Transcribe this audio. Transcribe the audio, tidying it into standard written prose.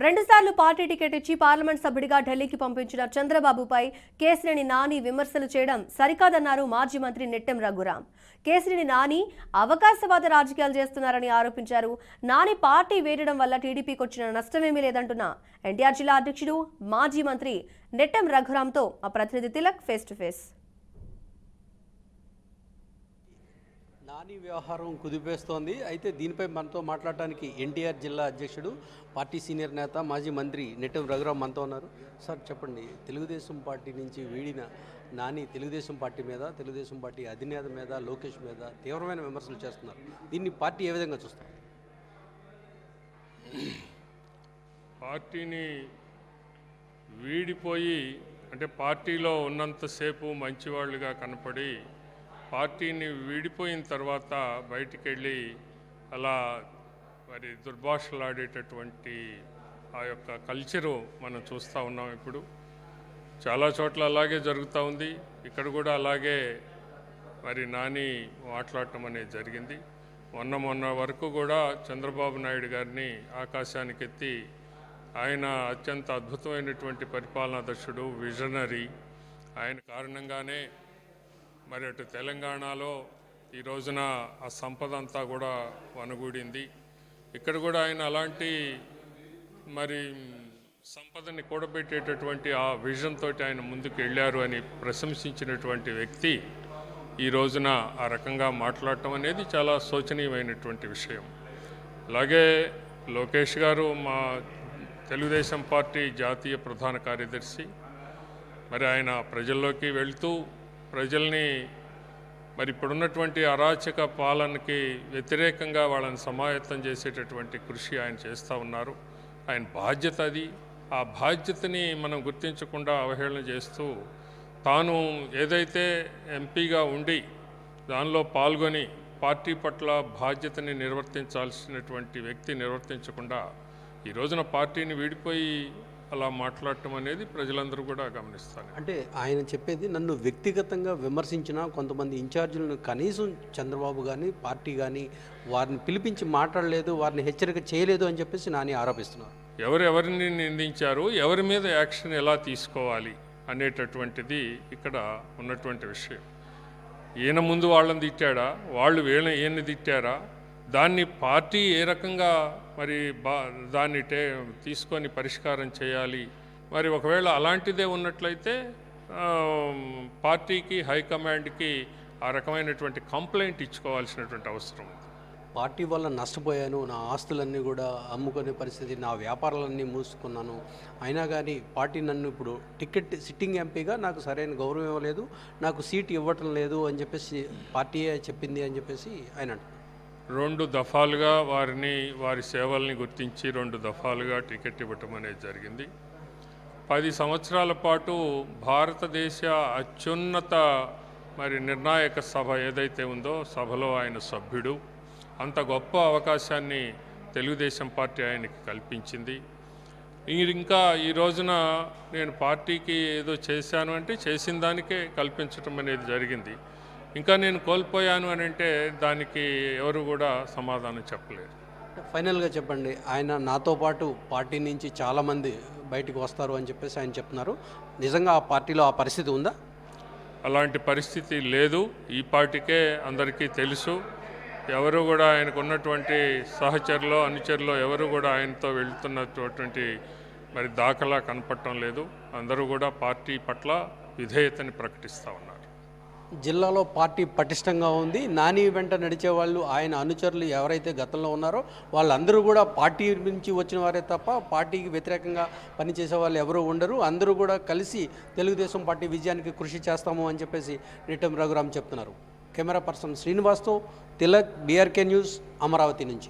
రెండుసార్లు party ticket ఇచ్చి parliament సభ్యుడిగా ఢిల్లీకి పంపించిన చంద్రబాబుపై కేసినేని నాని విమర్శలు చేయడం సరికాదన్నారు మాజీ మంత్రి నెట్టెం రఘురాం. కేసినేని నాని అవకాశవాద రాజకీయాలు చేస్తున్నారని ఆరోపించారు. నాని పార్టీ వేయడం వల్ల టీడీపీకి వచ్చిన నష్టమేమీ లేదంటున్న ఎన్టీఆర్ జిల్లా అధ్యక్షుడు మాజీ మంత్రి నెట్టెం రఘురాంతో మా ప్రతినిధి Tilak face to face. Nani వ్యవహారం కుదిపేస్తోంది. అయితే దీనిపై మనతో మాట్లాడటానికి ఎన్టీఆర్ జిల్లా అధ్యక్షుడు, పార్టీ సీనియర్ నేత, మాజీ మంత్రి నెట్టెం రఘురాం మనతో ఉన్నారు. సార్ చెప్పండి, తెలుగుదేశం పార్టీ నుంచి వీడిన నాని తెలుగుదేశం పార్టీ మీద, తెలుగుదేశం పార్టీ అధినేత మీద, లోకేష్ మీద తీవ్రమైన విమర్శలు చేస్తున్నారు. దీన్ని పార్టీ ఏ విధంగా చూస్తారు? పార్టీని వీడిపోయి అంటే పార్టీలో ఉన్నంతసేపు మంచివాళ్ళుగా కనపడి పార్టీని వీడిపోయిన తర్వాత బయటికి వెళ్ళి అలా మరి దుర్భాషలాడేటటువంటి ఆ యొక్క కల్చరు మనం చూస్తూ ఉన్నాం. ఇప్పుడు చాలా చోట్ల అలాగే జరుగుతూ ఉంది. ఇక్కడ కూడా అలాగే మరి నాని మాట్లాడటం అనేది జరిగింది. మొన్న వరకు కూడా చంద్రబాబు నాయుడు గారిని ఆకాశానికి ఎత్తి ఆయన అత్యంత అద్భుతమైనటువంటి పరిపాలనా దక్షుడు, విజనరీ, ఆయన కారణంగానే మరి అటు తెలంగాణలో ఈ రోజున ఆ సంపద అంతా కూడా వనగూడింది. ఇక్కడ కూడా ఆయన అలాంటి మరి సంపదని కూడబెట్టేటటువంటి ఆ విజన్ తోటి ఆయన ముందుకు వెళ్ళారు అని ప్రశంసించినటువంటి వ్యక్తి ఈ రోజున ఆ రకంగా మాట్లాడటం అనేది చాలా శోచనీయమైనటువంటి విషయం. అలాగే లోకేష్ గారు మా తెలుగుదేశం పార్టీ జాతీయ ప్రధాన కార్యదర్శి, మరి ఆయన ప్రజల్లోకి వెళ్తూ ప్రజల్ని మరి ఇప్పుడున్నటువంటి అరాచక పాలనకి వ్యతిరేకంగా వాళ్ళని సమాయత్తం చేసేటటువంటి కృషి ఆయన చేస్తూ ఉన్నారు. ఆయన బాధ్యత అది. ఆ బాధ్యతని మనం గుర్తించకుండా అవహేళన చేస్తూ తాను ఏదైతే ఎంపీగా ఉండి దానిలో పాల్గొని పార్టీ పట్ల బాధ్యతని నిర్వర్తించాల్సినటువంటి వ్యక్తి నిర్వర్తించకుండా ఈ రోజున పార్టీని వీడిపోయి అలా మాట్లాడటం అనేది ప్రజలందరూ కూడా గమనిస్తారు. అంటే ఆయన చెప్పేది, నన్ను వ్యక్తిగతంగా విమర్శించిన కొంతమంది ఇన్ఛార్జీలను కనీసం చంద్రబాబు కానీ పార్టీ కానీ వారిని పిలిపించి మాట్లాడలేదు, వారిని హెచ్చరిక చేయలేదు అని చెప్పేసి నాని ఆరోపిస్తున్నారు. ఎవరిని నిందించారు, ఎవరి మీద యాక్షన్ ఎలా తీసుకోవాలి అనేటటువంటిది ఇక్కడ ఉన్నటువంటి విషయం. ఈయన ముందు వాళ్ళని తిట్టాడా, వాళ్ళు ఈయన్ని తిట్టారా, దాన్ని పార్టీ ఏ రకంగా మరి దాన్ని తీసుకొని పరిష్కారం చేయాలి. మరి ఒకవేళ అలాంటిదే ఉన్నట్లయితే పార్టీకి, హైకమాండ్కి ఆ రకమైనటువంటి కంప్లైంట్ ఇచ్చుకోవాల్సినటువంటి అవసరం ఉంది. పార్టీ వల్ల నష్టపోయాను, నా ఆస్తులన్నీ కూడా అమ్ముకునే పరిస్థితి, నా వ్యాపారాలన్నీ మూసుకున్నాను, అయినా కానీ పార్టీ నన్ను ఇప్పుడు టికెట్ సిట్టింగ్ ఎంపీగా నాకు సరైన గౌరవం ఇవ్వలేదు, నాకు సీట్ ఇవ్వటం లేదు అని చెప్పేసి పార్టీయే చెప్పింది అని చెప్పేసి ఆయన అంటారు. 2 దఫాలుగా వారి సేవల్ని గుర్తించి 2 దఫాలుగా టికెట్ ఇవ్వటం అనేది జరిగింది. 10 సంవత్సరాల పాటు భారతదేశ అత్యున్నత మరి నిర్ణాయక సభ ఏదైతే ఉందో సభలో ఆయన సభ్యుడు. అంత గొప్ప అవకాశాన్ని తెలుగుదేశం పార్టీ ఆయనకి కల్పించింది. ఇంకా ఈ రోజున నేను పార్టీకి ఏదో చేశాను అంటే చేసిన దానికే కల్పించటం అనేది జరిగింది. ఇంకా నేను కోల్పోయాను అని అంటే దానికి ఎవరు కూడా సమాధానం చెప్పలేరు. ఫైనల్గా చెప్పండి, ఆయన నాతో పాటు పార్టీ నుంచి చాలామంది బయటకు వస్తారు అని చెప్పేసి ఆయన చెప్తున్నారు. నిజంగా ఆ పార్టీలో ఆ పరిస్థితి ఉందా? అలాంటి పరిస్థితి లేదు. ఈ పార్టీకే అందరికీ తెలుసు. ఎవరు కూడా ఆయనకు ఉన్నటువంటి సహచరులు, అనుచరులు ఎవరు కూడా ఆయనతో వెళ్తున్నటువంటి మరి దాఖలా కనపడటం లేదు. అందరూ కూడా పార్టీ పట్ల విధేయతని ప్రకటిస్తూ ఉన్నారు. జిల్లాలో పార్టీ పటిష్టంగా ఉంది. నాని వెంట నడిచే వాళ్ళు, ఆయన అనుచరులు ఎవరైతే గతంలో ఉన్నారో వాళ్ళందరూ కూడా పార్టీ నుంచి వచ్చిన వారే తప్ప పార్టీకి వ్యతిరేకంగా పనిచేసే వాళ్ళు ఎవరూ ఉండరు. అందరూ కూడా కలిసి తెలుగుదేశం పార్టీ విజయానికి కృషి చేస్తాము అని చెప్పేసి నెట్టెం రఘురాం చెప్తున్నారు. కెమెరా పర్సన్ శ్రీనివాస్తో తిలక్, బీఆర్కే న్యూస్, అమరావతి నుంచి.